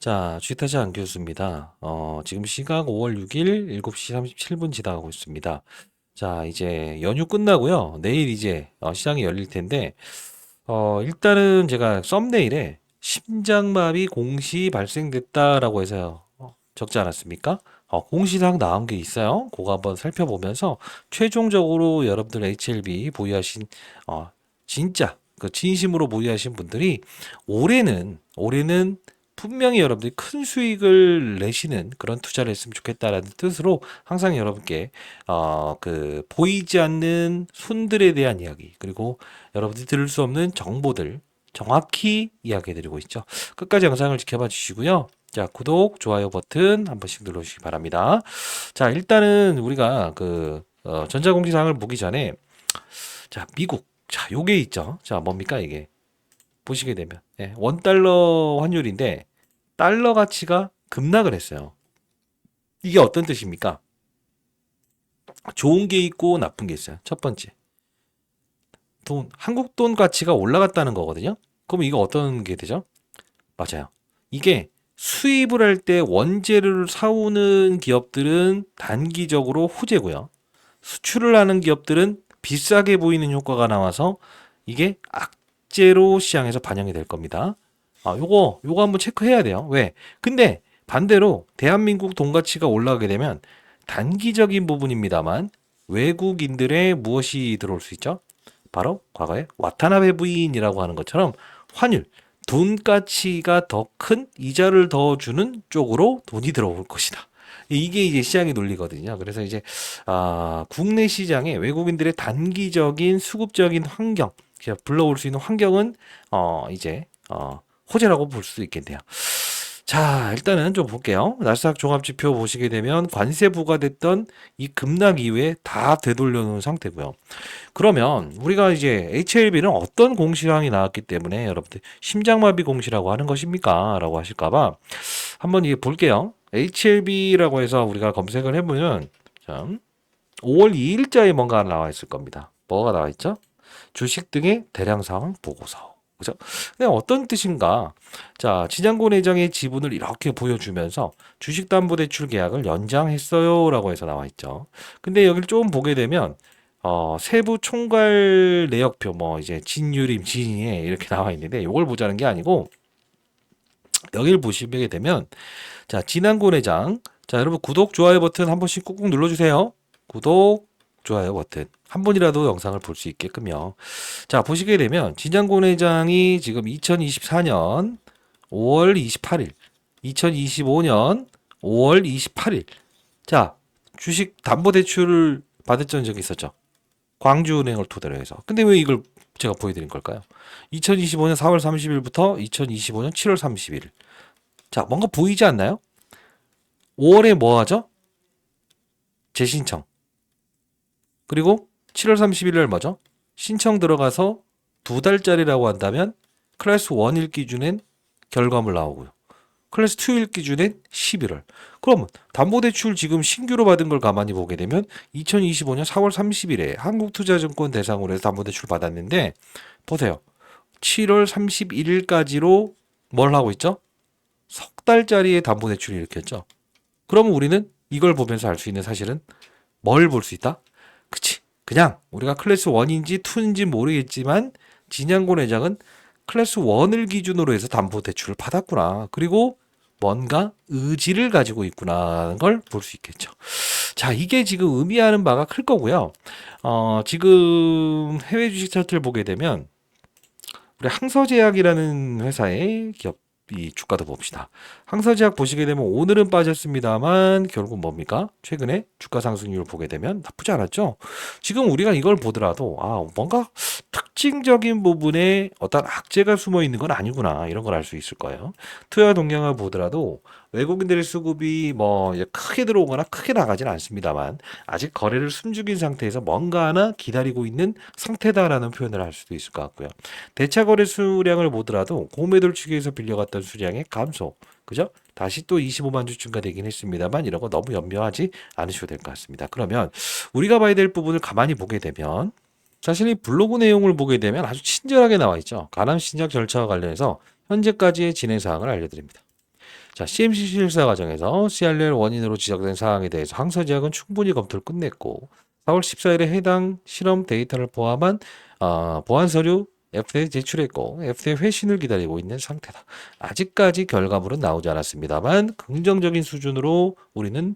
자, 주식타자 안교수입니다. 지금 시각 5월 6일 7시 37분 지나가고 있습니다. 자, 이제 연휴 끝나고요. 내일 이제 시장이 열릴 텐데, 일단은 제가 썸네일에 심장마비 공시 발생됐다라고 해서 적지 않았습니까? 공시사항 나온 게 있어요. 그거 한번 살펴보면서 최종적으로 여러분들 HLB 보유하신 진짜 그 진심으로 보유하신 분들이 올해는 분명히 여러분들이 큰 수익을 내시는 그런 투자를 했으면 좋겠다라는 뜻으로 항상 여러분께 그 보이지 않는 손들에 대한 이야기, 그리고 여러분들이 들을 수 없는 정보들 정확히 이야기해 드리고 있죠. 끝까지 영상을 지켜봐 주시고요. 자, 구독, 좋아요 버튼 한 번씩 눌러주시기 바랍니다. 자, 일단은 우리가 그 전자공시사항을 보기 전에, 자, 미국, 자, 요게 있죠. 자, 뭡니까 이게? 보시게 되면, 원달러 환율인데 달러 가치가 급락을 했어요. 이게 어떤 뜻입니까? 좋은 게 있고 나쁜 게 있어요. 첫 번째, 한국 돈 가치가 올라갔다는 거거든요. 그럼 이거 어떤 게 되죠? 맞아요. 이게 수입을 할 때 원재료를 사오는 기업들은 단기적으로 호재고요. 수출을 하는 기업들은 비싸게 보이는 효과가 나와서 이게 악재로 시장에서 반영이 될 겁니다. 요거 한번 체크해야 돼요. 왜? 근데 반대로 대한민국 돈 가치가 올라가게 되면 단기적인 부분입니다만 외국인들의 무엇이 들어올 수 있죠? 바로 과거에 와타나베 부인이라고 하는 것처럼 환율, 돈 가치가 더 큰 이자를 더 주는 쪽으로 돈이 들어올 것이다. 이게 이제 시장의 논리거든요. 그래서 이제 국내 시장에 외국인들의 단기적인 수급적인 환경, 불러올 수 있는 환경은 이제 호재라고 볼 수 있겠네요. 자, 일단은 좀 볼게요. 나스닥 종합지표 보시게 되면 관세 부과됐던 이 급락 이후에 다 되돌려 놓은 상태고요. 그러면 우리가 이제 HLB는 어떤 공시량이 나왔기 때문에 여러분들 심장마비 공시라고 하는 것입니까? 라고 하실까봐 한번 이게 볼게요. HLB라고 해서 우리가 검색을 해보면 참 5월 2일자에 뭔가 나와 있을 겁니다. 뭐가 나와 있죠? 주식 등의 대량 상황 보고서. 그죠? 근데 어떤 뜻인가? 자, 지장고 내장의 지분을 이렇게 보여주면서 주식담보대출 계약을 연장했어요라고 해서 나와 있죠. 근데 여기를 조금 보게 되면 세부 총괄 내역표 뭐 이제 진유림, 진예 이렇게 나와 있는데 이걸 보자는 게 아니고 여기를 보시게 되면 자, 진안고 내장. 자, 여러분 구독, 좋아요 버튼 한 번씩 꾹꾹 눌러주세요. 구독, 좋아요 버튼. 한 번이라도 영상을 볼 수 있게끔요. 자, 보시게 되면 진장고 내장이 지금 2024년 5월 28일, 2025년 5월 28일. 자, 주식 담보대출을 받았던 적이 있었죠. 광주은행을 토대로 해서. 근데 왜 이걸 제가 보여드린 걸까요? 2025년 4월 30일부터 2025년 7월 31일. 자, 뭔가 보이지 않나요? 5월에 뭐 하죠? 재신청. 그리고 7월 30일 날 뭐죠? 신청 들어가서 2달짜리라고 한다면 클래스 1일 기준엔 결과물 나오고요. 클래스 2일 기준엔 11월. 그럼 담보대출 지금 신규로 받은 걸 가만히 보게 되면 2025년 4월 30일에 한국투자증권 대상으로 해서 담보대출 받았는데 보세요. 7월 31일까지로 뭘 하고 있죠? 석 달짜리의 담보대출이 이렇게 했죠. 그러면 우리는 이걸 보면서 알 수 있는 사실은 뭘 볼 수 있다? 그치. 그냥 우리가 클래스 1인지 2인지 모르겠지만 진양고 내장은 클래스 1을 기준으로 해서 담보대출을 받았구나. 그리고 뭔가 의지를 가지고 있구나라는 걸 볼 수 있겠죠. 자, 이게 지금 의미하는 바가 클 거고요. 지금 해외 주식 차트를 보게 되면 우리 항서제약이라는 회사의 기업이 주가도 봅시다. 항서제약 보시게 되면 오늘은 빠졌습니다만 결국 뭡니까? 최근에 주가 상승률을 보게 되면 나쁘지 않았죠. 지금 우리가 이걸 보더라도 뭔가 특징적인 부분에 어떤 악재가 숨어 있는 건 아니구나 이런 걸 알 수 있을 거예요. 투자 동향을 보더라도 외국인들의 수급이 뭐 이제 크게 들어오거나 크게 나가지는 않습니다만 아직 거래를 숨죽인 상태에서 뭔가 하나 기다리고 있는 상태다라는 표현을 할 수도 있을 것 같고요. 대차 거래 수량을 보더라도 공매도를 추계해서 빌려갔던 수량의 감소. 그죠? 다시 또 25만 주 증가되긴 했습니다만 이런 거 너무 염려하지 않으셔도 될 것 같습니다. 그러면 우리가 봐야 될 부분을 가만히 보게 되면 사실 이 블로그 내용을 보게 되면 아주 친절하게 나와 있죠. 가남 신작 절차와 관련해서 현재까지의 진행 사항을 알려드립니다. 자, CMC 실사 과정에서 CRL 원인으로 지적된 사항에 대해서 항서제약은 충분히 검토를 끝냈고 4월 14일에 해당 실험 데이터를 포함한 보안 서류 FDA 제출했고 FDA 회신을 기다리고 있는 상태다. 아직까지 결과물은 나오지 않았습니다만 긍정적인 수준으로 우리는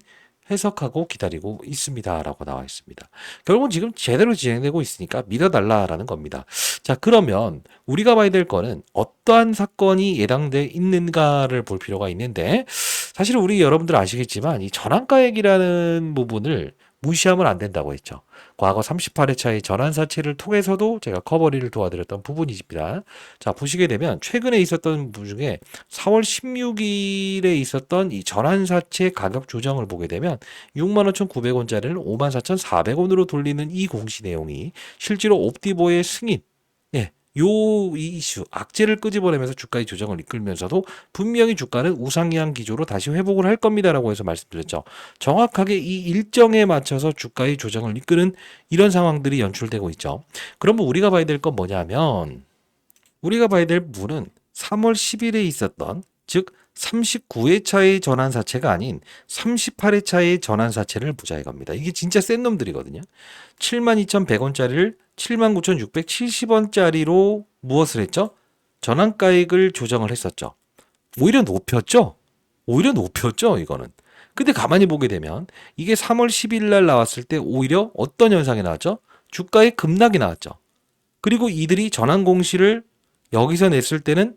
해석하고 기다리고 있습니다라고 나와 있습니다. 결국은 지금 제대로 진행되고 있으니까 믿어달라라는 겁니다. 자, 그러면 우리가 봐야 될 거는 어떠한 사건이 예상돼 있는가를 볼 필요가 있는데 사실 우리 여러분들 아시겠지만 이 전환가액이라는 부분을 무시하면 안 된다고 했죠. 과거 38회차의 전환사채를 통해서도 제가 커버리를 도와드렸던 부분이집니다. 자, 보시게 되면 최근에 있었던 부 중에 4월 16일에 있었던 이 전환사채 가격 조정을 보게 되면 65,900원짜리를 54,400원으로 돌리는 이 공시 내용이 실제로 옵티보의 승인, 예, 이 이슈, 악재를 끄집어내면서 주가의 조정을 이끌면서도 분명히 주가는 우상향 기조로 다시 회복을 할 겁니다라고 해서 말씀드렸죠. 정확하게 이 일정에 맞춰서 주가의 조정을 이끄는 이런 상황들이 연출되고 있죠. 그러면 우리가 봐야 될 건 뭐냐면 우리가 봐야 될 부분은 3월 10일에 있었던 즉 39회차의 전환사채가 아닌 38회차의 전환사채를 보자 이겁니다. 이게 진짜 센 놈들이거든요. 72,100원짜리를 79,670원짜리로 무엇을 했죠? 전환가액을 조정을 했었죠. 오히려 높였죠? 오히려 높였죠, 이거는. 근데 가만히 보게 되면 이게 3월 10일 날 나왔을 때 오히려 어떤 현상이 나왔죠? 주가의 급락이 나왔죠. 그리고 이들이 전환 공시를 여기서 냈을 때는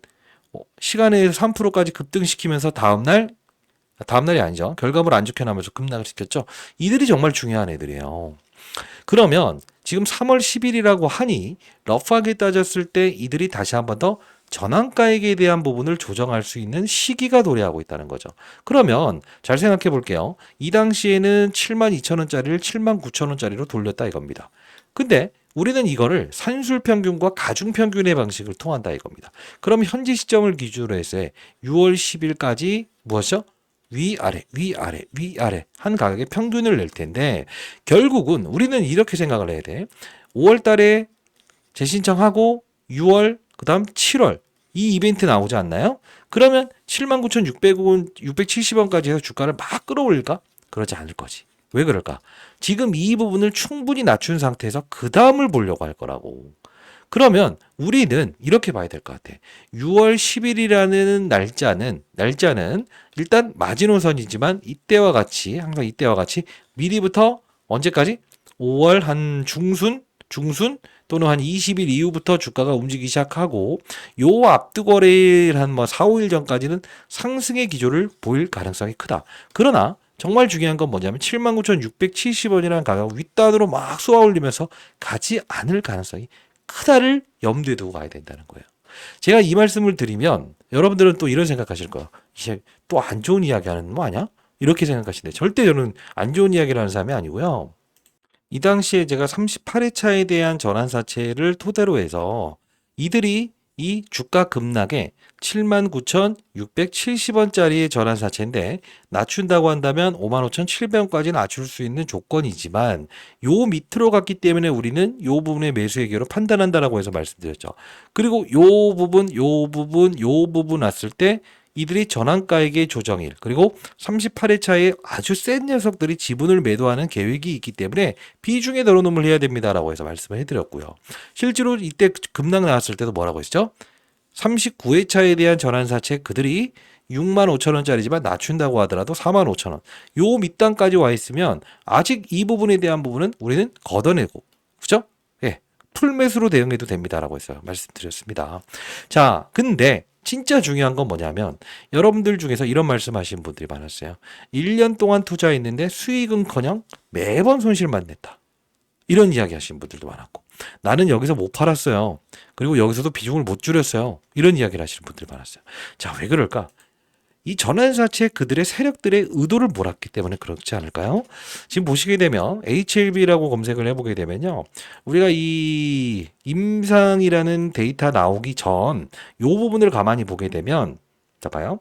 시간에 3%까지 급등시키면서 다음날이 아니죠. 결과물 안 좋게 나면서 급락을 시켰죠. 이들이 정말 중요한 애들이에요. 그러면 지금 3월 10일이라고 하니 러프하게 따졌을 때 이들이 다시 한번 더 전환가액에 대한 부분을 조정할 수 있는 시기가 도래하고 있다는 거죠. 그러면 잘 생각해 볼게요. 이 당시에는 72,000원짜리를 79,000원짜리로 돌렸다 이겁니다. 근데 우리는 이거를 산술평균과 가중평균의 방식을 통한다 이겁니다. 그럼 현재 시점을 기준으로 해서 6월 10일까지 무엇이죠? 위아래, 위아래, 위아래 한 가격의 평균을 낼 텐데 결국은 우리는 이렇게 생각을 해야 돼. 5월 달에 재신청하고 6월, 그 다음 7월 이 이벤트 나오지 않나요? 그러면 79,600원, 670원까지 해서 주가를 막 끌어올릴까? 그러지 않을 거지. 왜 그럴까? 지금 이 부분을 충분히 낮춘 상태에서 그 다음을 보려고 할 거라고. 그러면 우리는 이렇게 봐야 될 것 같아. 6월 10일이라는 날짜는 일단 마지노선이지만 이때와 같이 항상 이때와 같이 미리부터 언제까지? 5월 한 중순 또는 한 20일 이후부터 주가가 움직이기 시작하고 요 앞두거래일 한 뭐 4, 5일 전까지는 상승의 기조를 보일 가능성이 크다. 그러나 정말 중요한 건 뭐냐면 79,670원이라는 가격 윗단으로 막 쏘아 올리면서 가지 않을 가능성이 크다를 염두에 두고 가야 된다는 거예요. 제가 이 말씀을 드리면 여러분들은 또 이런 생각하실 거예요. 이제 또 안 좋은 이야기 하는 거 아니야? 이렇게 생각하시는데 절대 저는 안 좋은 이야기를 하는 사람이 아니고요. 이 당시에 제가 38회차에 대한 전환사채를 토대로 해서 이들이 이 주가 급락에 79,670원짜리의 전환사채인데 낮춘다고 한다면 55,700원까지 낮출 수 있는 조건이지만 요 밑으로 갔기 때문에 우리는 요 부분의 매수의 기회로 판단한다라고 해서 말씀드렸죠. 그리고 요 부분 왔을 때 이들이 전환가액의 조정일 그리고 38회차에 아주 센 녀석들이 지분을 매도하는 계획이 있기 때문에 비중에 넣어놓음을 해야 됩니다라고 해서 말씀을 해드렸고요. 실제로 이때 급락 나왔을 때도 뭐라고 했죠? 39회차에 대한 전환사채 그들이 65,000원짜리지만 낮춘다고 하더라도 45,000원. 요 밑단까지 와 있으면 아직 이 부분에 대한 부분은 우리는 걷어내고 그죠? 예, 풀매수로 대응해도 됩니다라고 해서 말씀드렸습니다. 자, 근데 진짜 중요한 건 뭐냐면 여러분들 중에서 이런 말씀하시는 분들이 많았어요. 1년 동안 투자했는데 수익은커녕 매번 손실만 냈다. 이런 이야기 하시는 분들도 많았고 나는 여기서 못 팔았어요. 그리고 여기서도 비중을 못 줄였어요. 이런 이야기를 하시는 분들이 많았어요. 자, 왜 그럴까? 이 전환사채 그들의 세력들의 의도를 몰았기 때문에 그렇지 않을까요? 지금 보시게 되면 HLB라고 검색을 해보게 되면요. 우리가 이 임상이라는 데이터 나오기 전 이 부분을 가만히 보게 되면 자 봐요.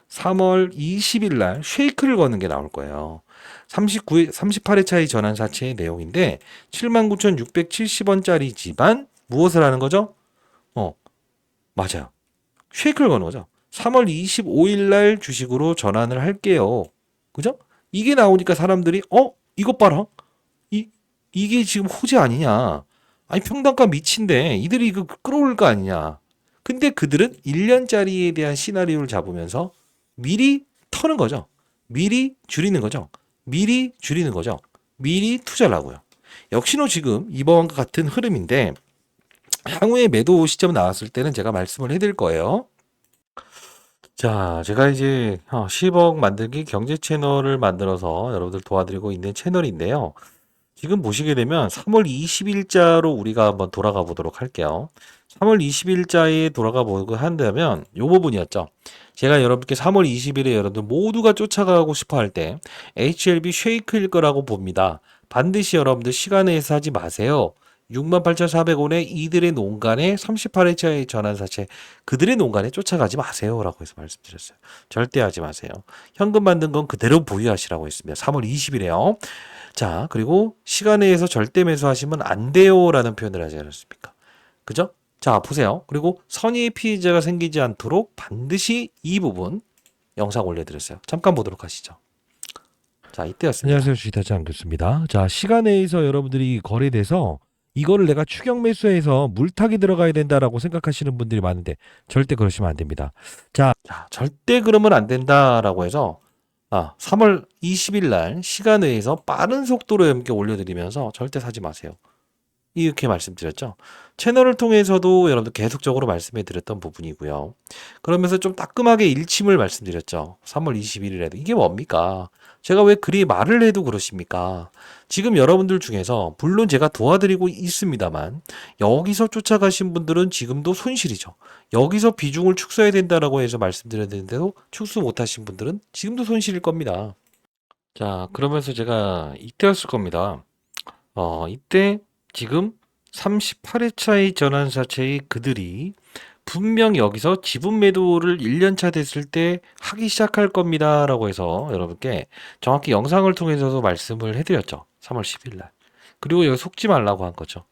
3월 20일 날 쉐이크를 거는 게 나올 거예요. 38회차의 전환사채의 내용인데 79,670원짜리지만 무엇을 하는 거죠? 맞아요. 쉐이크를 거는 거죠. 3월 25일 날 주식으로 전환을 할게요. 그죠? 이게 나오니까 사람들이 이것 봐라. 이게 지금 호재 아니냐. 아니 평단가 미친데 이들이 이거 끌어올 거 아니냐. 근데 그들은 1년짜리에 대한 시나리오를 잡으면서 미리 터는 거죠. 미리 줄이는 거죠. 미리 줄이는 거죠. 미리 투자를 하고요. 역시나 지금 이번과 같은 흐름인데 향후에 매도 시점 나왔을 때는 제가 말씀을 해드릴 거예요. 자, 제가 이제 10억 만들기 경제 채널을 만들어서 여러분들 도와드리고 있는 채널인데요. 지금 보시게 되면 3월 20일자로 우리가 한번 돌아가 보도록 할게요. 3월 20일자에 돌아가 보고 한다면 요 부분이었죠. 제가 여러분께 3월 20일에 여러분들 모두가 쫓아가고 싶어 할 때 HLB 쉐이크일 거라고 봅니다. 반드시 여러분들 시간 내에서 하지 마세요. 68,400원에 이들의 농간에 38회차의 전환사채 그들의 농간에 쫓아가지 마세요라고 해서 말씀드렸어요. 절대 하지 마세요. 현금 만든 건 그대로 보유하시라고 했습니다. 3월 20일에요. 자, 그리고 시간 내에서 절대 매수하시면 안 돼요라는 표현을 하지 않았습니까? 그죠? 자, 보세요. 그리고 선의의 피해자가 생기지 않도록 반드시 이 부분 영상 올려드렸어요. 잠깐 보도록 하시죠. 자, 이때였습니다. 안녕하세요. 주식타짜 안겼습니다. 자, 시간 내에서 여러분들이 거래돼서 이거를 내가 추격 매수해서 물타기 들어가야 된다라고 생각하시는 분들이 많은데 절대 그러시면 안 됩니다. 자, 절대 그러면 안 된다라고 해서 3월 20일 날 시간 내에서 빠른 속도로 여러분께 올려드리면서 절대 사지 마세요. 이렇게 말씀드렸죠. 채널을 통해서도 여러분들 계속적으로 말씀해 드렸던 부분이고요. 그러면서 좀 따끔하게 일침을 말씀드렸죠. 3월 21일에도 이게 뭡니까? 제가 왜 그리 말을 해도 그러십니까? 지금 여러분들 중에서 물론 제가 도와드리고 있습니다만 여기서 쫓아가신 분들은 지금도 손실이죠. 여기서 비중을 축소해야 된다라고 해서 말씀드렸는데도 축소 못하신 분들은 지금도 손실일 겁니다. 자, 그러면서 제가 이때였을 겁니다. 이때 지금 38회차의 전환사채의 그들이 분명 여기서 지분 매도를 1년차 됐을 때 하기 시작할 겁니다 라고 해서 여러분께 정확히 영상을 통해서도 말씀을 해드렸죠. 3월 10일 날. 그리고 여기 속지 말라고 한 거죠.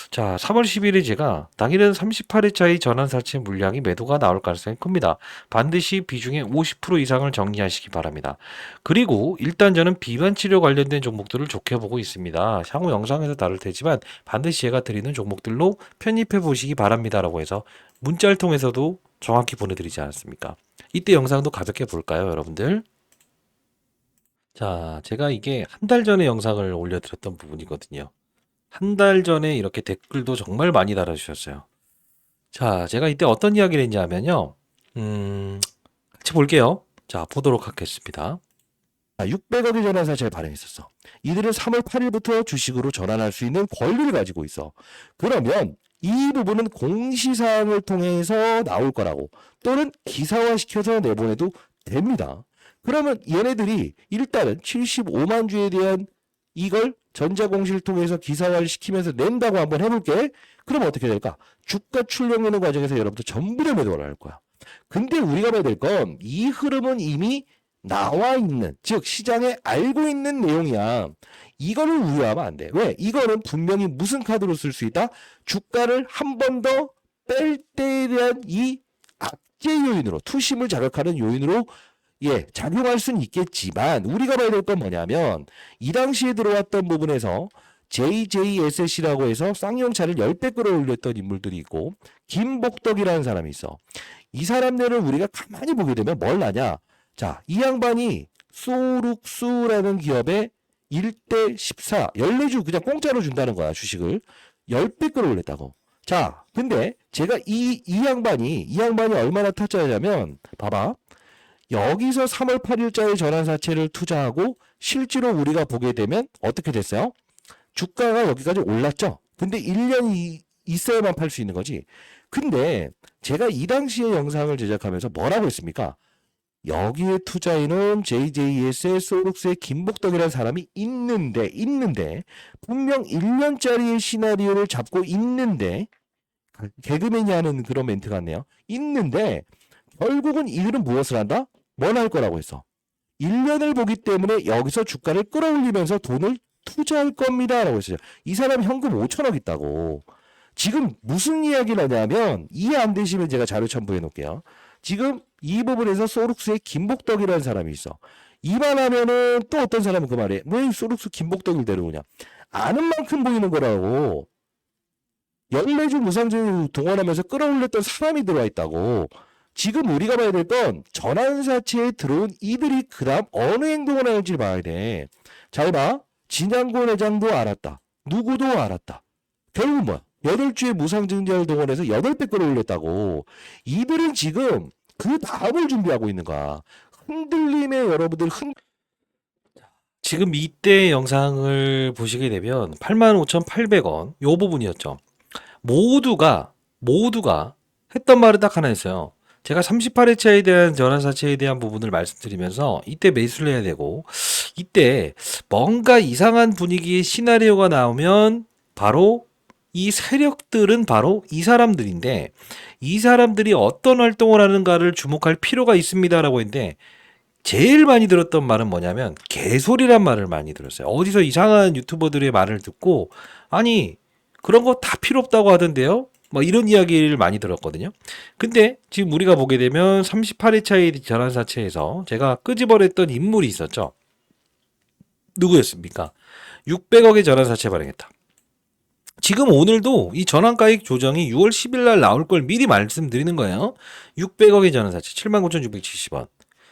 자, 3월 10일에 제가 당일은 38회차의 전환사채 물량이 매도가 나올 가능성이 큽니다. 반드시 비중의 50% 이상을 정리하시기 바랍니다. 그리고 일단 저는 비만치료 관련된 종목들을 좋게 보고 있습니다. 향후 영상에서 다룰 테지만 반드시 제가 드리는 종목들로 편입해 보시기 바랍니다. 라고 해서 문자를 통해서도 정확히 보내드리지 않았습니까? 이때 영상도 가볍게 볼까요, 여러분들? 자, 제가 이게 한 달 전에 영상을 올려드렸던 부분이거든요. 한 달 전에 이렇게 댓글도 정말 많이 달아주셨어요. 자, 제가 이때 어떤 이야기를 했냐 하면요. 같이 볼게요. 자, 보도록 하겠습니다. 600억의 전환사채를 발행했었어. 이들은 3월 8일부터 주식으로 전환할 수 있는 권리를 가지고 있어. 그러면 이 부분은 공시사항을 통해서 나올 거라고 또는 기사화시켜서 내보내도 됩니다. 그러면 얘네들이 일단은 75만 주에 대한 이걸 전자공시를 통해서 기사화를 시키면서 낸다고 한번 해볼게. 그럼 어떻게 될까? 주가 출렁이는 과정에서 여러분들 전부 다 매도를 할 거야. 근데 우리가 봐야 될 건 이 흐름은 이미 나와 있는, 즉 시장에 알고 있는 내용이야. 이거를 우려하면 안 돼. 왜? 이거는 분명히 무슨 카드로 쓸 수 있다? 주가를 한 번 더 뺄 때에 대한 이 악재 요인으로, 투심을 자극하는 요인으로 작용할 수는 있겠지만 우리가 봐야 될 건 뭐냐면 이 당시에 들어왔던 부분에서 JJSS라고 해서 쌍용차를 10배 끌어올렸던 인물들이 있고 김복덕이라는 사람이 있어. 이 사람들을 우리가 가만히 보게 되면 뭘 하냐? 자, 이 양반이 소룩수라는 기업에 1대 14, 14주 그냥 공짜로 준다는 거야, 주식을. 10배 끌어올렸다고. 자, 근데 제가 이 양반이 얼마나 타짜냐면, 봐봐. 여기서 3월 8일자의 전환사채를 투자하고 실제로 우리가 보게 되면 어떻게 됐어요? 주가가 여기까지 올랐죠? 근데 1년이 있어야만 팔 수 있는 거지. 근데 제가 이 당시에 영상을 제작하면서 뭐라고 했습니까? 여기에 투자인은 JJS의 소록스의 김복덕이라는 사람이 있는데 분명 1년짜리의 시나리오를 잡고 있는데 개그맨이 하는 그런 멘트 같네요. 있는데 결국은 이들은 무엇을 한다? 뭘 할 거라고 했어. 1년을 보기 때문에 여기서 주가를 끌어올리면서 돈을 투자할 겁니다 라고 했어요. 이 사람 현금 5천억 있다고. 지금 무슨 이야기를 하냐면 이해 안 되시면 제가 자료 첨부해 놓을게요. 지금 이 부분에서 소룩스의 김복덕이라는 사람이 있어. 이 말 하면은 또 어떤 사람은 그 말에 왜 소룩스 김복덕을 데려오냐. 아는 만큼 보이는 거라고. 14주 무상증을 동원하면서 끌어올렸던 사람이 들어와 있다고. 지금 우리가 봐야 될 건 전환사체에 들어온 이들이 그 다음 어느 행동을 하는지 봐야 돼. 잘 봐. 진양권 회장도 알았다. 누구도 알았다. 결국은 뭐야? 8주의 무상증자를 동원해서 8배 끌어올렸다고. 이들은 지금 그 다음을 준비하고 있는 거야. 흔들림에 여러분들 지금 이때 영상을 보시게 되면 85,800원 요 부분이었죠. 모두가 했던 말은 딱 하나 있어요. 제가 38회차에 대한 전환사채에 대한 부분을 말씀드리면서 이때 매수를 해야 되고, 이때 뭔가 이상한 분위기의 시나리오가 나오면 바로 이 세력들은 바로 이 사람들인데, 이 사람들이 어떤 활동을 하는가를 주목할 필요가 있습니다라고 했는데, 제일 많이 들었던 말은 뭐냐면 개소리란 말을 많이 들었어요. 어디서 이상한 유튜버들의 말을 듣고, 아니 그런 거 다 필요 없다고 하던데요? 뭐 이런 이야기를 많이 들었거든요. 근데 지금 우리가 보게 되면 38회차의 전환사채에서 제가 끄집어냈던 인물이 있었죠. 누구였습니까? 600억의 전환사채 발행했다. 지금 오늘도 이 전환가액 조정이 6월 10일 날 나올 걸 미리 말씀드리는 거예요. 600억의 전환사채 79,670원.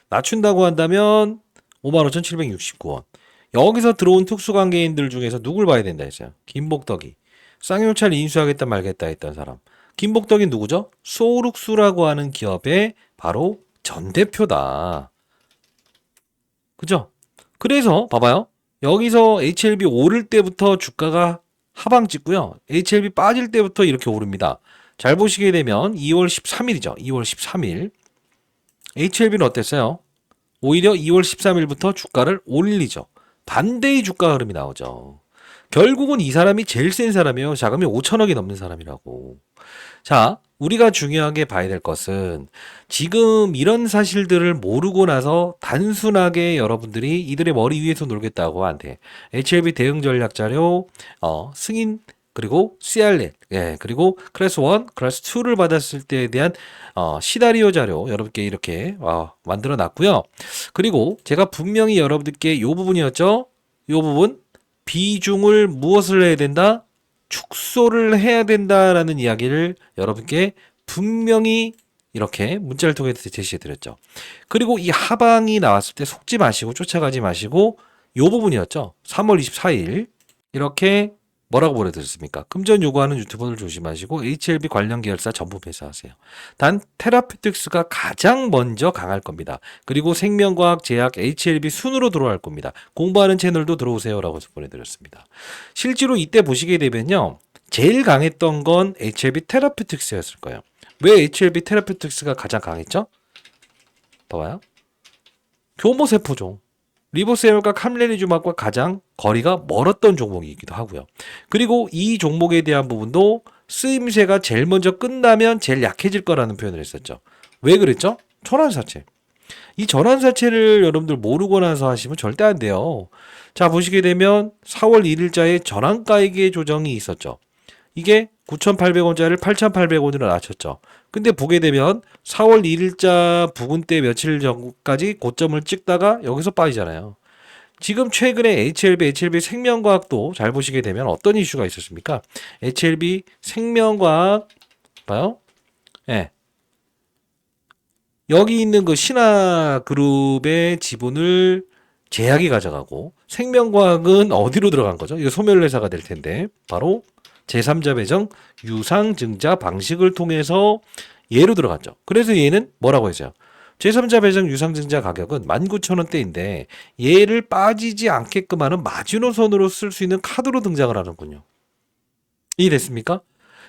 낮춘다고 한다면 55,769원. 여기서 들어온 특수관계인들 중에서 누굴 봐야 된다 했어요? 김복덕이. 쌍용차를 인수하겠다 말겠다 했던 사람. 김복덕이 누구죠? 소룩수라고 하는 기업의 바로 전 대표다. 그죠? 그래서 봐봐요. 여기서 HLB 오를 때부터 주가가 하방 찍고요. HLB 빠질 때부터 이렇게 오릅니다. 잘 보시게 되면 2월 13일이죠. 2월 13일. HLB는 어땠어요? 오히려 2월 13일부터 주가를 올리죠. 반대의 주가 흐름이 나오죠. 결국은 이 사람이 제일 센 사람이에요. 자금이 5천억이 넘는 사람이라고. 자, 우리가 중요하게 봐야 될 것은 지금 이런 사실들을 모르고 나서 단순하게 여러분들이 이들의 머리 위에서 놀겠다고 안 돼. HLB 대응 전략 자료, 승인, 그리고 CR넷, 예, 그리고 클래스 1, 클래스 2를 받았을 때에 대한 시나리오 자료 여러분께 이렇게 만들어 놨고요. 그리고 제가 분명히 여러분들께 요 부분이었죠. 요 부분 비중을 무엇을 해야 된다? 축소를 해야 된다라는 이야기를 여러분께 분명히 이렇게 문자를 통해서 제시해 드렸죠. 그리고 이 하방이 나왔을 때 속지 마시고 쫓아가지 마시고 요 부분이었죠. 3월 24일 이렇게 뭐라고 보내드렸습니까? 금전 요구하는 유튜버들 조심하시고 HLB 관련 계열사 전부 매수하세요. 단 테라피틱스가 가장 먼저 강할 겁니다. 그리고 생명과학, 제약, HLB 순으로 들어갈 겁니다. 공부하는 채널도 들어오세요라고 보내드렸습니다. 실제로 이때 보시게 되면요. 제일 강했던 건 HLB 테라피틱스였을 거예요. 왜 HLB 테라피틱스가 가장 강했죠? 봐봐요. 교모세포종. 리보세럴과 캄레니주막과 가장 거리가 멀었던 종목이기도 하고요. 그리고 이 종목에 대한 부분도 쓰임새가 제일 먼저 끝나면 제일 약해질 거라는 표현을 했었죠. 왜 그랬죠? 전환사채. 이 전환사채를 여러분들 모르고 나서 하시면 절대 안 돼요. 자, 보시게 되면 4월 1일자에 전환가액의 조정이 있었죠. 이게 9,800원짜리를 8,800원으로 낮췄죠. 근데 보게 되면 4월 1일자 부근 때 며칠 전까지 고점을 찍다가 여기서 빠지잖아요. 지금 최근에 HLB 생명과학도 잘 보시게 되면 어떤 이슈가 있었습니까? HLB 생명과학 봐요. 예. 여기 있는 그 신화그룹의 지분을 제약이 가져가고 생명과학은 어디로 들어간 거죠? 이거 소멸회사가 될 텐데 바로 제3자 배정 유상증자 방식을 통해서 얘로 들어갔죠. 그래서 얘는 뭐라고 했어요? 제3자 배정 유상증자 가격은 19,000원대인데 얘를 빠지지 않게끔 하는 마지노선으로 쓸 수 있는 카드로 등장을 하는군요. 이해됐습니까?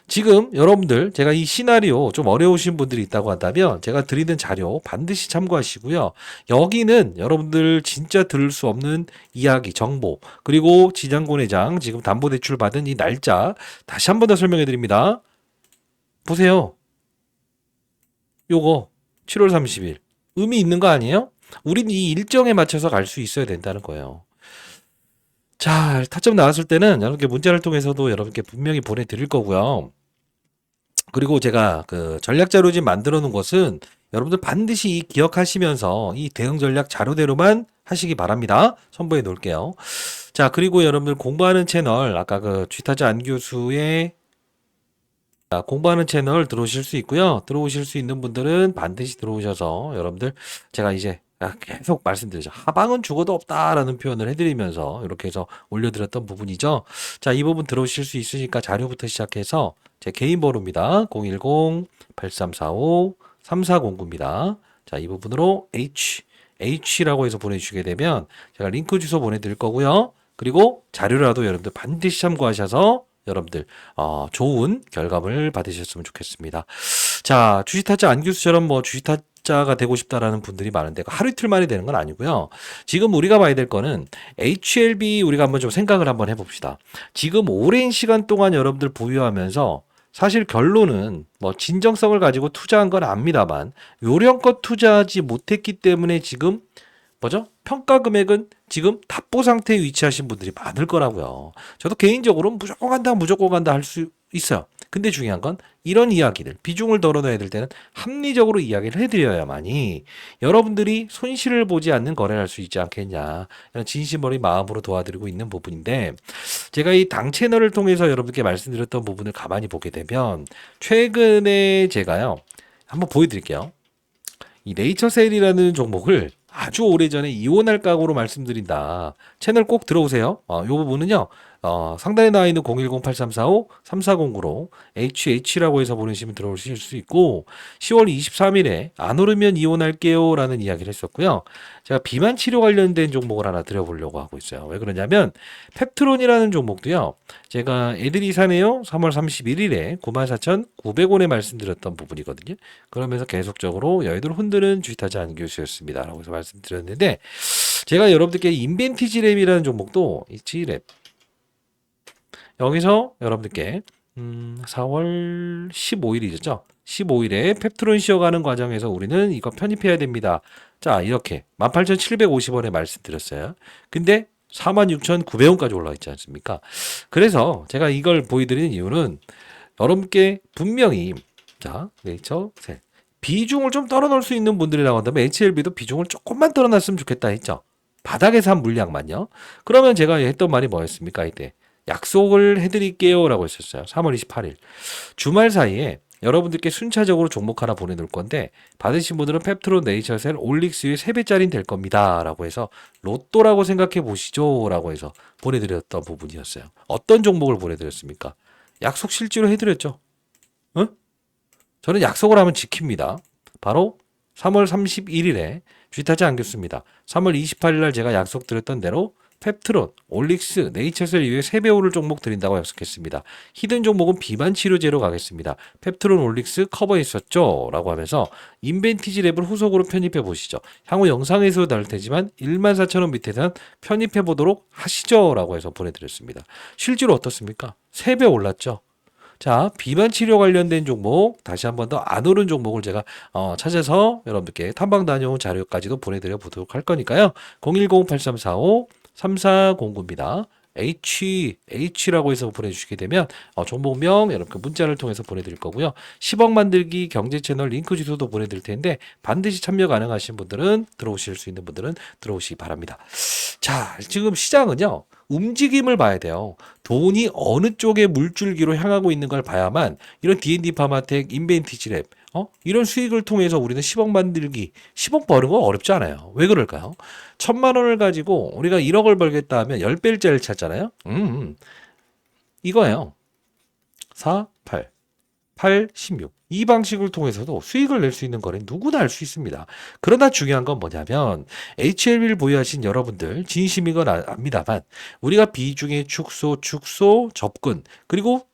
지금 여러분들 제가 이 시나리오 좀 어려우신 분들이 있다고 한다면 제가 드리는 자료 반드시 참고하시고요. 여기는 여러분들 진짜 들을 수 없는 이야기, 정보, 그리고 지장군 회장 지금 담보대출 받은 이 날짜 다시 한 번 더 설명해 드립니다. 보세요. 요거 7월 30일 의미 있는 거 아니에요? 우린 이 일정에 맞춰서 갈 수 있어야 된다는 거예요. 자, 타점 나왔을 때는 여러분께 문자를 통해서도 여러분께 분명히 보내드릴 거고요. 그리고 제가 그 전략 자료집 만들어 놓은 것은 여러분들 반드시 기억하시면서 이 대응 전략 자료대로만 하시기 바랍니다. 첨부해 놓을게요. 자, 그리고 여러분들 공부하는 채널, 아까 그 쥐타자 안 교수의 공부하는 채널 들어오실 수 있고요. 들어오실 수 있는 분들은 반드시 들어오셔서 여러분들 제가 이제 계속 말씀드리죠. 하방은 죽어도 없다라는 표현을 해드리면서 이렇게 해서 올려드렸던 부분이죠. 자, 이 부분 들어오실 수 있으니까 자료부터 시작해서 제 개인 번호입니다. 010-8345-3409입니다. 자, 이 부분으로 H라고 해서 보내주시게 되면 제가 링크 주소 보내드릴 거고요. 그리고 자료라도 여러분들 반드시 참고하셔서 여러분들 좋은 결과물 받으셨으면 좋겠습니다. 자, 주식타짜 안 교수처럼 뭐 주식타짜가 되고 싶다라는 분들이 많은데 하루 이틀 만에 되는 건 아니고요. 지금 우리가 봐야 될 거는 HLB 우리가 한번 좀 생각을 한번 해봅시다. 지금 오랜 시간 동안 여러분들 보유하면서 사실 결론은 뭐 진정성을 가지고 투자한 건 압니다만 요령껏 투자하지 못했기 때문에 지금 뭐죠? 평가 금액은 지금 답보 상태에 위치하신 분들이 많을 거라고요. 저도 개인적으로 무조건 간다 할 수 있어요. 근데 중요한 건 이런 이야기들, 비중을 덜어놔야 될 때는 합리적으로 이야기를 해드려야만이 여러분들이 손실을 보지 않는 거래를 할 수 있지 않겠냐. 이런 진심 어린 마음으로 도와드리고 있는 부분인데 제가 이 당 채널을 통해서 여러분께 말씀드렸던 부분을 가만히 보게 되면 최근에 제가요. 한번 보여드릴게요. 이 네이처셀이라는 종목을 아주 오래전에 이혼할 각오로 말씀드린다. 채널 꼭 들어오세요. 이 부분은요. 상단에 나와 있는 010-8345-3409로 HH라고 해서 보내시면 들어오실 수 있고 10월 23일에 안 오르면 이혼할게요 라는 이야기를 했었고요. 제가 비만 치료 관련된 종목을 하나 드려보려고 하고 있어요. 왜 그러냐면 펩트론이라는 종목도요. 제가 애들이 사네요. 3월 31일에 94,900원에 말씀드렸던 부분이거든요. 그러면서 계속적으로 여의도를 흔드는 주식타자 안 교수였습니다. 라고 해서 말씀드렸는데 제가 여러분들께 인벤티지랩이라는 종목도 이 G랩 여기서 여러분들께 4월 15일이죠. 15일에 펩트론 쉬어가는 과정에서 우리는 이거 편입해야 됩니다. 자, 이렇게 18,750원에 말씀드렸어요. 근데 46,900원까지 올라와 있지 않습니까? 그래서 제가 이걸 보여드리는 이유는 여러분께 분명히 자, 네이처셀 비중을 좀 떨어놓을 수 있는 분들이라고 한다면 HLB도 비중을 조금만 떨어놨으면 좋겠다 했죠. 바닥에서 한 물량만요. 그러면 제가 했던 말이 뭐였습니까? 이때 약속을 해드릴게요 라고 했었어요. 3월 28일 주말 사이에 여러분들께 순차적으로 종목 하나 보내놓을 건데 받으신 분들은 펩트론, 네이처셀, 올릭스의 3배짜리는 될 겁니다 라고 해서 로또라고 생각해 보시죠 라고 해서 보내드렸던 부분이었어요. 어떤 종목을 보내드렸습니까? 약속 실제로 해드렸죠. 응? 저는 약속을 하면 지킵니다. 바로 3월 31일에 쥐타지 않겠습니다. 3월 28일 날 제가 약속드렸던 대로 펩트론, 올릭스, 네이처셀 이외에 3배 오를 종목 드린다고 약속했습니다. 히든 종목은 비만 치료제로 가겠습니다. 펩트론, 올릭스 커버했었죠? 라고 하면서 인벤티지 랩을 후속으로 편입해 보시죠. 향후 영상에서 나올 테지만 14,000원 밑에는 편입해 보도록 하시죠? 라고 해서 보내드렸습니다. 실제로 어떻습니까? 3배 올랐죠? 자, 비만 치료 관련된 종목 다시 한 번 더 안 오른 종목을 제가 찾아서 여러분들께 탐방 다녀온 자료까지도 보내드려 보도록 할 거니까요. 010-8345-3409입니다. H라고 해서 보내주시게 되면 종목명 여러분께 문자를 통해서 보내드릴 거고요. 10억 만들기 경제 채널 링크 주소도 보내드릴 텐데 반드시 참여 가능하신 분들은 들어오실 수 있는 분들은 들어오시기 바랍니다. 자, 지금 시장은요. 움직임을 봐야 돼요. 돈이 어느 쪽에 물줄기로 향하고 있는 걸 봐야만 이런 D&D 파마텍, 인벤티지랩 이런 수익을 통해서 우리는 10억 만들기, 10억 버는 건 어렵지 않아요. 왜 그럴까요? 1,000만 원을 가지고 우리가 1억을 벌겠다 하면 10배짜리를 찾잖아요. 이거예요. 4, 8, 8, 16. 이 방식을 통해서도 수익을 낼 수 있는 거는 누구나 할 수 있습니다. 그러나 중요한 건 뭐냐면 HLB를 보유하신 여러분들 진심인 건 압니다만 우리가 비중의 축소, 접근 그리고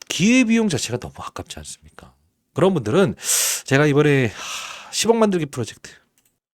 기회비용 자체가 너무 아깝지 않습니까? 그런 분들은 제가 이번에 10억 만들기 프로젝트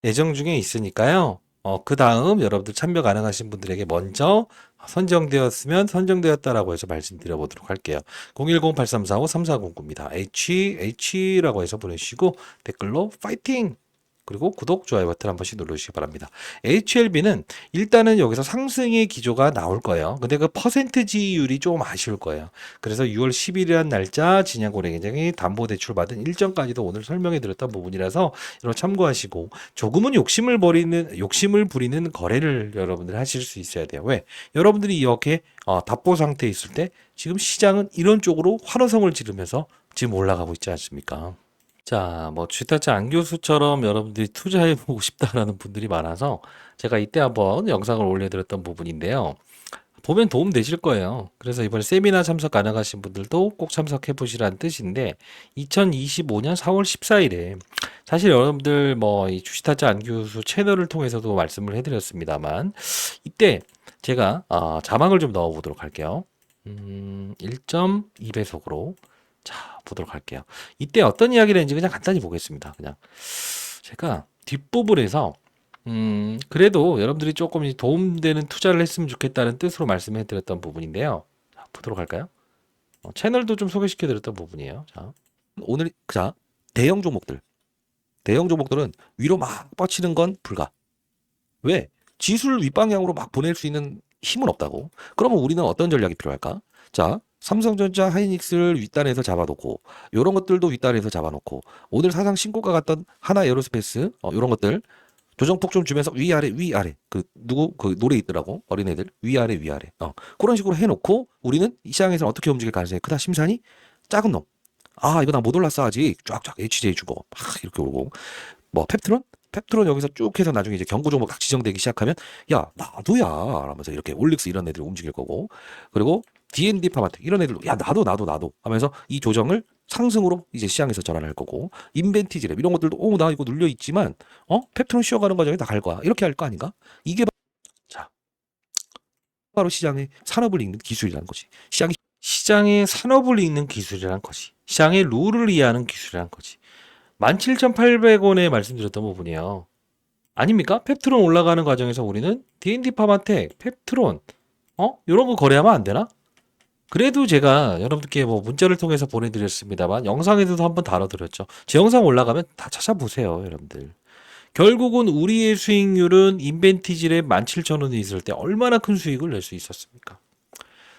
예정 중에 있으니까요. 그 다음 여러분들 참여 가능하신 분들에게 먼저 선정되었으면 선정되었다라고 해서 말씀드려 보도록 할게요. 010-8345-3409입니다. H라고 해서 보내주시고 댓글로 파이팅! 그리고 구독, 좋아요 버튼 한 번씩 눌러주시기 바랍니다. HLB는 일단은 여기서 상승의 기조가 나올 거예요. 근데 그 퍼센트지율이 좀 아쉬울 거예요. 그래서 6월 10일이라는 날짜 진양고래계장이 담보대출 받은 일정까지도 오늘 설명해 드렸던 부분이라서 이런 참고하시고 조금은 욕심을 부리는 거래를 여러분들 하실 수 있어야 돼요. 왜? 여러분들이 이렇게 답보 상태에 있을 때 지금 시장은 이런 쪽으로 환호성을 지르면서 지금 올라가고 있지 않습니까? 자, 뭐 주식타짜 안 교수처럼 여러분들이 투자해보고 싶다라는 분들이 많아서 제가 이때 한번 영상을 올려드렸던 부분인데요. 보면 도움 되실 거예요. 그래서 이번에 세미나 참석 가능하신 분들도 꼭 참석해 보시라는 뜻인데 2025년 4월 14일에 사실 여러분들 뭐 이 주식타짜 안 교수 채널을 통해서도 말씀을 해드렸습니다만 이때 제가 자막을 좀 넣어 보도록 할게요. 1.2배속으로 자 보도록 할게요. 이때 어떤 이야기를 했는지 그냥 간단히 보겠습니다. 그냥 제가 뒷부분에서 그래도 여러분들이 조금 도움되는 투자를 했으면 좋겠다는 뜻으로 말씀해 드렸던 부분인데요. 자, 보도록 할까요? 채널도 좀 소개시켜 드렸던 부분이에요. 자, 오늘 자 대형 종목들 대형 종목들은 위로 막 뻗치는 건 불가. 왜? 지수를 윗방향으로 막 보낼 수 있는 힘은 없다고. 그러면 우리는 어떤 전략이 필요할까? 자, 삼성전자, 하이닉스를 윗단에서 잡아놓고 이런 것들도 윗단에서 잡아놓고 오늘 사상 신고가 갔던 하나 에어로스페이스 이런 것들 조정폭 좀 주면서 위아래 위아래 그 노래 있더라고 어린애들 위아래 위아래 그런 식으로 해놓고 우리는 이 시장에서는 어떻게 움직일 가능성이 크다. 심산이 작은 놈. 아 이거 나 못 올랐어 아직 쫙쫙 HJ 주고 막 이렇게 오고 뭐 펩트론 여기서 쭉 해서 나중에 이제 경고 종목 딱 지정되기 시작하면 야 나도야 하면서 이렇게 올릭스 이런 애들이 움직일 거고 그리고 D&D 파마텍 이런 애들도 야 나도 하면서 이 조정을 상승으로 이제 시장에서 전환할 거고 인벤티지랩 이런 것들도 나 이거 눌려 있지만 펩트론 쉬어가는 과정에 나 갈 거야 이렇게 할 거 아닌가? 이게 자 바로 시장의 산업을 읽는 기술이라는 거지. 시장의 산업을 읽는 기술이란 거지. 시장의 룰을 이해하는 기술이란 거지. 17,800원에 말씀드렸던 부분이에요. 아닙니까? 펩트론 올라가는 과정에서 우리는 D&D 파마텍, 펩트론, 이런 거 거래하면 안 되나? 그래도 제가 여러분들께 뭐 문자를 통해서 보내드렸습니다만 영상에서도 한번 다뤄드렸죠. 제 영상 올라가면 다 찾아보세요, 여러분들. 결국은 우리의 수익률은 인벤티지랩 17,000원이 있을 때 얼마나 큰 수익을 낼 수 있었습니까?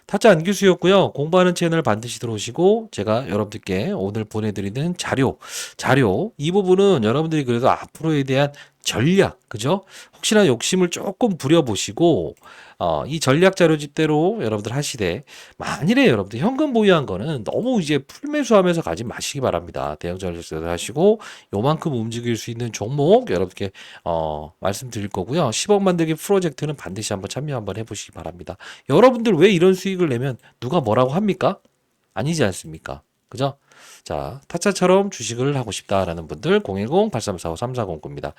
타짜 안규수였고요. 공부하는 채널 반드시 들어오시고 제가 여러분들께 오늘 보내드리는 자료 이 부분은 여러분들이 그래도 앞으로에 대한 전략 그죠? 혹시나 욕심을 조금 부려보시고 이 전략 자료집대로 여러분들 하시되 만일에 여러분들 현금 보유한 거는 너무 이제 풀매수하면서 가지 마시기 바랍니다. 대형 전략자료 하시고 요만큼 움직일 수 있는 종목 여러분께 말씀드릴 거고요. 10억 만들기 프로젝트는 반드시 한번 참여 한번 해보시기 바랍니다. 여러분들 왜 이런 수익을 내면 누가 뭐라고 합니까? 아니지 않습니까? 그죠? 자, 타짜처럼 주식을 하고 싶다라는 분들 010-8345-3409입니다.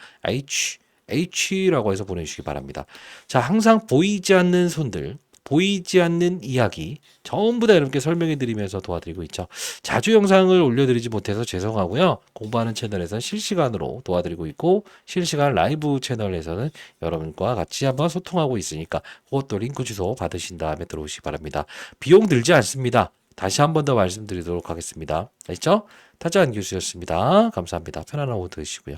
H라고 해서 보내주시기 바랍니다. 자, 항상 보이지 않는 손들, 보이지 않는 이야기 전부 다 여러분께 설명해 드리면서 도와드리고 있죠. 자주 영상을 올려드리지 못해서 죄송하고요. 공부하는 채널에서는 실시간으로 도와드리고 있고 실시간 라이브 채널에서는 여러분과 같이 한번 소통하고 있으니까 그것도 링크 주소 받으신 다음에 들어오시기 바랍니다. 비용 들지 않습니다. 다시 한 번 더 말씀드리도록 하겠습니다. 아시죠? 타짜 안교수였습니다. 감사합니다. 편안한 오후 되시고요.